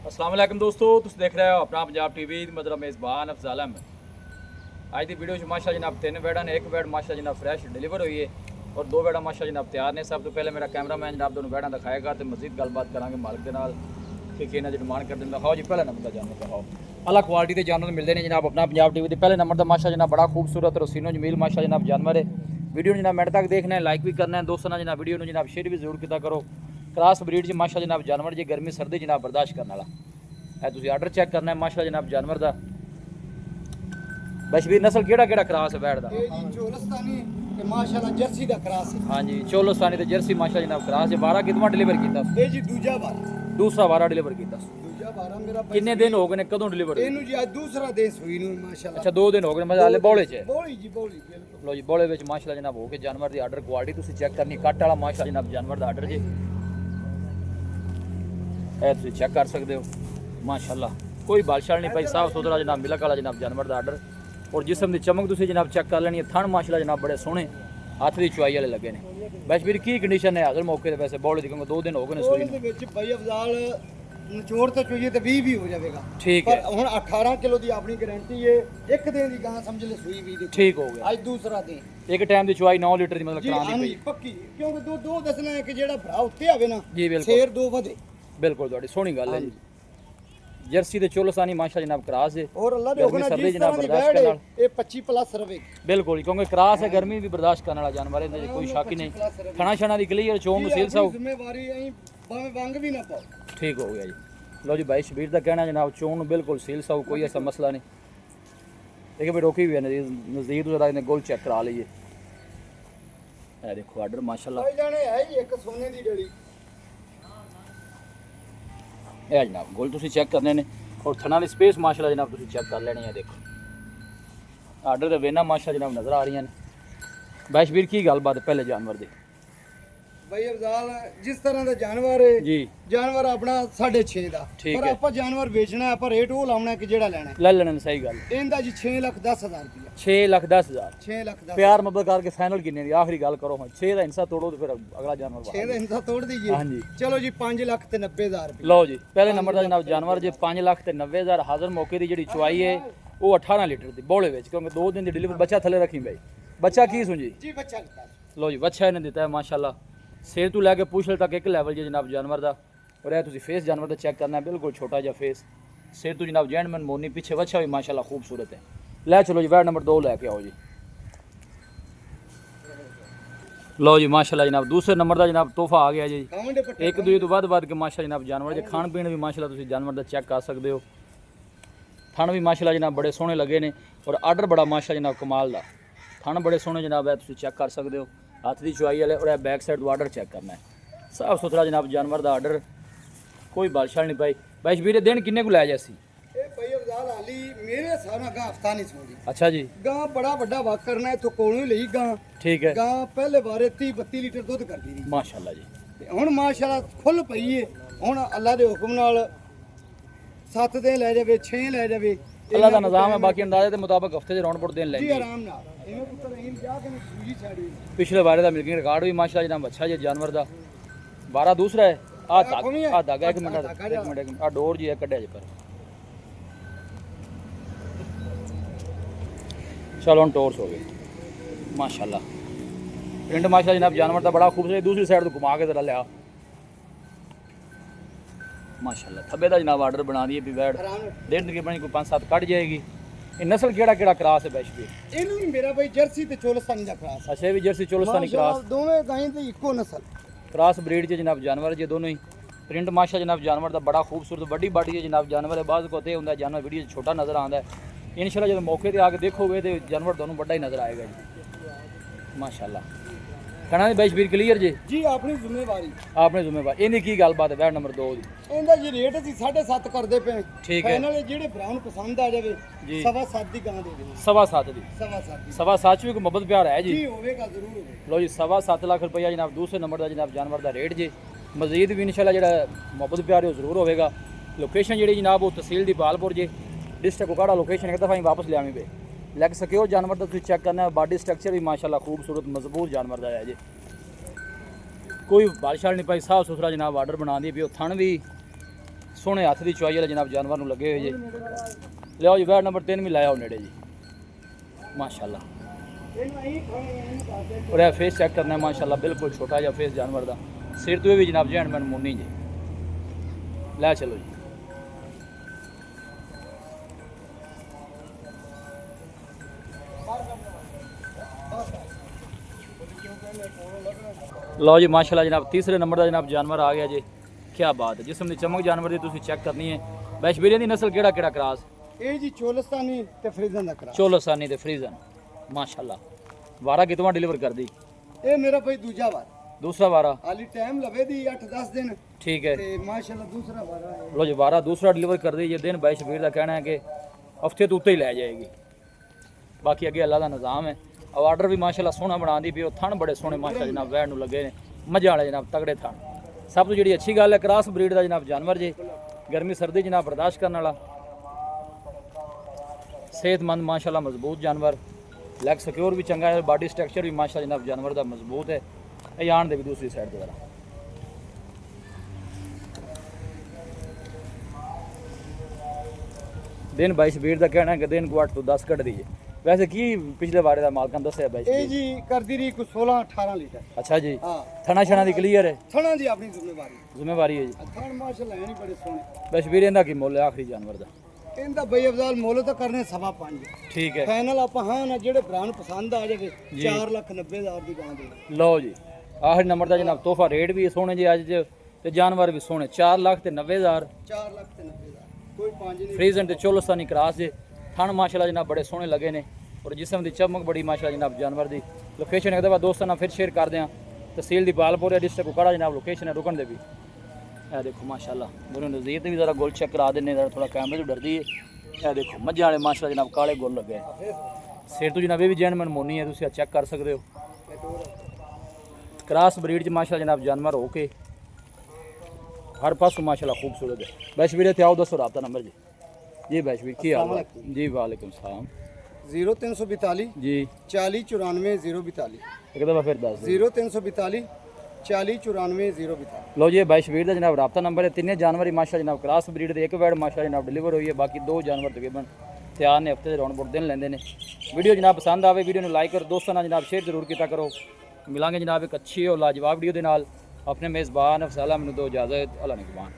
अस्सलाम वालेकुम दोस्तों, तुम देख रहे हो अपना पंजाब टीवी। मतलब मेज़बान अफजाल अहमद। आज की वीडियो माशा जनाब 3 बैडा ने, एक बैड माशा जनाब फ्रैश डिलीवर हुई है और 2 बैडा माशा जनाब तैयार ने। सब तो पहले मेरा कैमरामैन जनाब दोनों बैडा दिखाएगा तो मजीद गलबात करांगे मालिक के नाल कि किन्ना जो डिमांड कर दिंदा। हाँ जी, पहले नंबर का जानवर दिखाओ। अलग क्वालिटी के जानवर मिलते हैं जनाब अपना पंजाब टीवी। पहले नंबर का माशा जनाब बड़ा खूबसूरत रसीनो जमील माशा जनाब जानवर है। वीडियो जनाब मिनट तक देखना है, लाइक भी करना है दोस्तों जनाब। वीडियो जनाब शेयर भी जरूर किया करो। क्रास ब्रीड च माशा जनाब जानवर जी, गर्मी सर्दी जनाब बर्दाश्त करने वाला है। तुम आर्डर चेक करना है माशा जनाब जानवर का। बशबीर नस्ल केड़ा क्रास है बैठ दा? चोलस्तानी ते माशाल्लाह जर्सी दा क्रास है। हाँ जी, चोलस्तानी ते जर्सी माशा जनाब क्रास है। 12 कितवा डिलीवर किया? ये जी दूजा बार दूसरा 12 डिलीवर किया। दूजा बार मेरा कितने दिन हो गए ने, कदों डिलीवर? एनु जी आज दूसरा दिन सुई नु माशाल्लाह। अच्छा 2 दिन हो गए, मतलब हाले बोले च बोली जी बोली बिल्कुल। लो जी, बोले विच माशाल्लाह जनाब हो के जानवर दी आर्डर क्वालिटी तुसी चेक करनी। कट वाला माशाल्लाह जनाब जानवर दा आर्डर जी, ए तुसी चेक कर सकते हो माशाल्लाह। कोई बालशाल नहीं पाई, साफ सुथरा जनाब मिलक वाला जनाब जानवर दा आर्डर। और जिसम दी चमक तुसी जनाब चेक कर लेनी है। थन माशाल्लाह जनाब बड़े सोहने हाथ दी चुआई वाले लगे ने। बशबीर की कंडीशन है हाजिर मौके ते? वैसे बोले दी क्योंकि 2 दिन हो गए ने सुई ਉਹਦੇ ਵਿੱਚ ਭਾਈ ਅਫਜ਼ਾਲ ਨਿਚੋੜ ਤੇ ਚੋਈਏ ਤੇ 20 ਵੀ ਹੋ ਜਾਵੇਗਾ। ठीक ਪਰ है, ਹੁਣ 18 ਕਿਲੋ ਦੀ ਆਪਣੀ ਗਾਰੰਟੀ ਹੈ। ਇੱਕ ਦਿਨ ਦੀ ਗਾਂ ਸਮਝ ਲੈ ਸੂਈ ਵੀ ਦੀ। ठीक हो गया। ਅੱਜ ਦੂਸਰਾ ਦਿਨ एक टाइम दी चुआई 9 लीटर दी मतलब ਜੀ करानी ਹਾਂਜੀ पई। ਪੱਕੀ, ਕਿਉਂਕਿ ਦੋ ਦੱਸਣਾ ਹੈ ਕਿ ਜਿਹੜਾ ਭਰਾ ਉੱਤੇ ਆਵੇ ਨਾ जी बिल्कुल ਸ਼ੇਰ ਦੋ ਵਧੇ। बिल्कुल थोड़ी सोहनी गल है जी। जर्सी ते चोलसानी माशा जनाब क्रास है। और अल्लाह दे गर्मी हुक्म सर्दी जिस जनाब तरह दी बर्दाश्त बैड करने है ये 25 प्लस रवे। बिल्कुल क्योंकि क्रास है, गर्मी भी बर्दाश्त करने वाला जानवर है, इहदे च कोई शक ही नहीं। खाना शाना दी क्लियर चोन सील साउ जिम्मेवारी अहीं भाਵੇਂ वंग भी ना पाओ। ठीक हो गया जी। लो जी भाई शबीर का कहना जनाब चोन बिल्कुल सील साउ, कोई ऐसा मसला नहीं। देखिए भाई रोकी भी है नज़दीक जरा इन्हें गोल चेक करा लीजिए। ये देखो आर्डर माशाल्लाह भाई जाने है ही एक सोने दी डली। है जनाब गोल तुसी चेक करने ने और थना की स्पेस माशाल्लाह जनाब तुसी चेक कर लेनी है। देखो आर्डर दे वेना माशाल्लाह जनाब नज़र आ रही हैं। भाई शबीर की गलबात पहले जानवर दी? भाई अफजाल जिस तरह ਦਾ ਜਾਨਵਰ ਹੈ जी ਜਾਨਵਰ ਆਪਣਾ 6.5 ਦਾ, ਠੀਕ ਪਰ ਹੈ। ਆਪਾਂ ਜਾਨਵਰ ਵੇਚਣਾ ਹੈ, ਆਪਾਂ ਰੇਟ ਉਹ ਲਾਉਣਾ ਕਿ ਜਿਹੜਾ ਲੈਣਾ ਹੈ। ले लेने सही गल। ਇਹਦਾ ਜੀ 6,10,000 ਰੁਪਇਆ। 6,10,000 6,10,000 प्यार मोहब्बत करके फाइनल किन्ने दी आखिरी गल करो। 6 का इंसा तोड़ो तो फिर अगला जानवर 6 ਦਾ ਹਿੱਸਾ ਤੋੜ ਦਈਏ। हाँ जी ਚਲੋ ਜੀ 5,90,000 ਰੁਪਇਆ। लो जी, पहले नंबर का जनाब जानवर जे 5,90,000 हाजिर मौके की जी चुआई है वो 18 लीटर की बोले विच, क्योंकि 2 दिन की डिलीवरी। बच्चा थले रखी भाई, बच्चा की सुन जी? जी बच्चा कितना? लो जी बच्चा इन्हें दिता है माशाल्लाह। सिर तो लैके पूछल तक एक लैवल जी जनाब जानवर का। और यह तुसी फेस जानवर का चेक करना है, बिल्कुल छोटा जहा फेस। सिर तो जनाब जैंटमैन मोनी, पीछे बच्चा भी माशाल्लाह खूबसूरत है। लै चलो जी वैड नंबर 2 लैके आओ जी। लो जी माशाल्लाह जनाब दूसरे नंबर का जनाब तोहफा आ गया जी। ਖਾਵਣ ਦੇ ਪੱਟੇ एक दूजे तो वध के माशा जनाब जानवर जे खाण पीण भी माशाल्लाह तुसी जानवर का चेक कर सकते हो। थन भी माशाल्लाह जनाब बड़े सोहने लगे ने और आर्डर बड़ा माशा जनाब कमाल दा। थन बड़े सोहने जनाब है, तुसी चेक कर सकते हो। हाथ की चुआई वाले और बैक साइड तो आर्डर चेक करना है। साफ सुथरा जनाब जानवर का आर्डर, कोई बालशाल नहीं पाई। भाई शबीर दिन किन्ने को लै जासी? ਇਹ ਭਾਈ ਅਫਜ਼ਾਲ ਹਾਲੀ ਮੇਰੇ ਸਾਰਾ ਗਾਂ ਹਫਤਾ ਨਹੀਂ ਸੋਦੀ। अच्छा जी ਗਾਂ ਬੜਾ ਵੱਡਾ ਵਾਕ ਕਰਨਾ ਇਥੋਂ ਕੋਲੋਂ ਹੀ ਲਈ ਗਾਂ। ठीक है ਗਾਂ ਪਹਿਲੇ ਵਾਰੇ 30-32 ਲੀਟਰ ਦੁੱਧ ਕਰਦੀ ਸੀ माशाल्लाह जी। ਤੇ ਹੁਣ ਮਾਸ਼ਾਅੱਲਾ ਖੁੱਲ ਪਈ ਏ। ਹੁਣ ਅੱਲਾ ਦੇ ਹੁਕਮ ਨਾਲ 7 ਦਿਨ ਲੈ ਜਾਵੇ 6 ਲੈ ਜਾਵੇ। अल्लाह का निज़ाम है, बाकी अंदाजे के मुताबिक हफ्ते से राउंड दिन ਜੀ लेंगे। ਆਰਾਮ ਨਾਲ ਇਹਨੂੰ ਪੁੱਤਰ ਇਹਨੂੰ ਜਾ ਕੇ ਸੂਜੀ ਛਾੜੀ। पिछले बारे का मिल्किंग रिकॉर्ड भी माशाल्लाह जनाब अच्छा जी जानवर का। 12 दूसरा है। आ धागा एक मिनट आ डोर जी है कढ़िया जी पर। चलो हम टोर्स हो गए माशाल्लाह। प्रिंट माशाल्लाह जनाब जानवर का बड़ा खूबसूरत। दूसरी साइड तो घुमा के जरा लिया माशाल्लाह। थब्बे का जनाब आर्डर बना दिए भी बैड ਆਰਾਮ 1.5 तकरीबन कोई 5-7 कट जाएगी। ये नस्ल केड़ा क्रास है बैशबीर? ਇਹਨੂੰ ਵੀ ਮੇਰਾ ਭਾਈ ਜਰਸੀ ਤੇ ਚੋਲਸਤਾਨੀ ਦਾ ਕਰਾਸ। अच्छा ये भी जर्सी चोलस्तानी क्रास ਦੋਵੇਂ ਗਾਂ ਦੀ ਇੱਕੋ ਨਸਲ। क्रास ब्रीड के जनाब जानवर जे दोनों ही। प्रिंट माशा जनाब जानवर का बड़ा खूबसूरत बड़ी बाडी है जनाब जानवर है। बाज़ को तो होंगे जानवर वीडियो छोटा नज़र आता है। इंशाल्लाह जो मौके पर आके देखोगे तो जानवर दोनों बड़ा ही नज़र आएगा जी माशाल्लाह। कहना जी बैशबीर क्लीयर जी ਜੀ ਆਪਣੀ ਜ਼ਿੰਮੇਵਾਰੀ। आपने जुम्मेवार इन्हीं की गलबात है बैड नंबर 2 की? ਇਹਦਾ ਜੀ ਰੇਟ ਅਸੀਂ 7.5 ਕਰਦੇ ਪਏ। ठीक है ਫਾਈਨਲ ਜਿਹੜੇ ਭਰਾ ਨੂੰ ਪਸੰਦ ਆ ਜਾਵੇ ਜੀ। 7.5 ਦੀ ਗਾਂ ਦੇ ਦੇਣੀ। 7.25 की 7.5 ਦੀ 7.25 भी कोई मोहब्बत प्यार है जी। ਜੀ होਵੇਗਾ ਜ਼ਰੂਰ ਹੋਵੇਗਾ। लो जी 7.25 लाख रुपया जनाब दूसरे नंबर का जनाब जानवर का रेट जी। मजीद भी इंशाल्लाह जो मोहब्बत प्यार है जरूर होगा। लोकेशन जी जनाब वो तहसील दी पालपुर जी, डिस्ट्रिक्ट कोकाड़ा लोकेशन। एक दफ़ा ही वापस लिया पे लैग सिक्योर जानवर का तुम चेक करना है। बॉडी स्ट्रक्चर भी माशाल्लाह खूबसूरत मजबूत जानवर का है जी। कोई बालशाल नहीं पाई, साफ सुथरा जनाब आर्डर बना दी भी। थन भी सोहने हथ की चुआई वाले जनाब जानवर नूं लगे हुए जी। लियाओ जी वैट नंबर 3 भी लाया नेड़े जी माशाल्लाह। और यह फेस चेक करना है माशाल्लाह बिल्कुल छोटा जिहा फेस जानवर का। सिर तो भी जनाब जैन मैन मुन्नी जी। लै चलो जी। लो जी माशाल्लाह जनाब तीसरे नंबर का जनाब जानवर आ गया जी। क्या बात है, जिसम की चमक जानवर की तुसीं चेक करनी है। वैश वीरे की नस्ल केड़ा केड़ा क्रास? ਇਹ ਜੀ ਚੋਲਸਤਾਨੀ ਤੇ ਫਰੀਜ਼ਨ ਦਾ ਕਰਾ। चोलसानी ते फ्रीजन माशाल्लाह। वारा कितवा डिलीवर कर दी? ਇਹ ਮੇਰਾ ਭਾਈ ਦੂਜਾ ਵਾਰ दूसरा वारा ਹਾਲੀ ਟਾਈਮ ਲਵੇ ਦੀ 8-10 ਦਿਨ ठीक है। ਤੇ ਮਾਸ਼ਾਅੱਲਾ ਦੂਸਰਾ ਵਾਰ ਹੈ। लो जी वारा दूसरा डिलीवर कर दी। ये दिन भाई शबीर का कहना है कि हफ्ते तो उत्ते ही लै जाएगी। बाकी अगे अल्लाह का निज़ाम है। और आर्डर भी माशाल्लाह सोहना बना दी भी। थण बड़े सोहने माशाल्लाह जनाब वैड नूं लगे ने मज़े वाले जनाब तगड़े थण। सब तो जी अच्छी गल है क्रॉस ब्रीड का जनाब जानवर जी। गर्मी सर्दी जनाब बर्दाश्त करने वाला सेहतमंद माशाल्लाह मजबूत जानवर। लैग सिक्योर भी चंगा है। बॉडी स्ट्रक्चर भी माशाल्लाह जनाब जानवर का मजबूत है। ये आन दे भी दूसरी साइड पर जरा दिन 22 बीर का कहना है कि दिन को 8 तो 10 कट दीजिए। वैसे की पिछले बारे का मालकान दस्या बाई? ਇਹ ਜੀ ਕਰਦੀ ਰਹੀ ਕੋਈ 16-18 ਲੀਟਰ। अच्छा जी। ਹਾਂ थना छना की क्लियर है, ਥਣਾ ਦੀ ਆਪਣੀ ਜ਼ਿੰਮੇਵਾਰੀ। जिम्मेवारी है जी। ਥਣ ਮਾਸ਼ਾਅੱਲਾ ਹੈ ਨਹੀਂ ਬੜੇ ਸੋਹਣੇ। वैसे वीर इनका की मुੱਲ है आखिरी जानवर का? ਇਹਦਾ ਬਈ ਅਫਜ਼ਾਲ ਮੁੱਲ ਤਾਂ ਕਰਨੇ 5.5। ठीक है। ਫਾਈਨਲ ਆਪਾਂ ਹਾਂ ਨਾ ਜਿਹੜੇ ਭਰਾ ਨੂੰ ਪਸੰਦ ਆ ਜਾਵੇ 4,90,000 ਦੀ ਗਾਂ ਦੇ। लो जी आखिरी नंबर का जनाब तोहफा रेट भी सोने जी अज ते जानवर भी सोने 4,90,000 4,90,000 ਕੋਈ 5 ਨਹੀਂ। फ्रीजन ते चोलस्तानी क्रास जे। थन माशाल्लाह जनाब बड़े सोहने लगे ने और जिसम की चमक बड़ी माशाल्लाह जनाब जानवर की। लोकेशन एक दफ़ा दोस्तों नाल फिर शेयर कर दें। तहसील दी बालपुर डिस्ट्रिक्ट उकाड़ा जनाब लोकेशन है रुकन दे भी। यह देखो माशाल्लाह दोनों नज़दीक भी ज़रा गोल चेक करा देने जरा थोड़ा कैमरे तो डरदी है। यह देखो मझां वाले माशाल्लाह जनाब काले गोल लगे। सिर तो जनाब ये भी जैन मन मोनी है, तुसीं चेक कर सकते हो। क्रॉस ब्रीड च माशाल्लाह जनाब जानवर हो के हर पासों माशाल्लाह खूबसूरत है। बैशवीर इत्थे आओ दसो राब्ता नंबर जी। जी बैशवीर की हाल है जी? वालेकुम सलाम। 0342 जी 4094 042 एक दफ़ा फिर दस दो। 0342 4094 042। लो जी बैशवीर का जनाब राब्ता नंबर है। तिने जानवर ही माशाल्लाह जनाब क्रॉस ब्रीड के एक वैड माशाल्लाह जनाब डिलीवर हुई है। बाकी 2 जानवर तकरीबन तैयार ने, हफ्ते राउंड बोर्ड दिन लेंदे ने। वीडियो जनाब पसंद आवे वीडियो को लाइक करो, दोस्तों नाल जनाब शेयर जरूर किया करो। मिलांगे जनाब एक अच्छी और लाजवाब वीडियो के नाल। अपने मेज़बान अफज़ल अहमद नूं दो इजाज़त। अल्लाह निगहबान।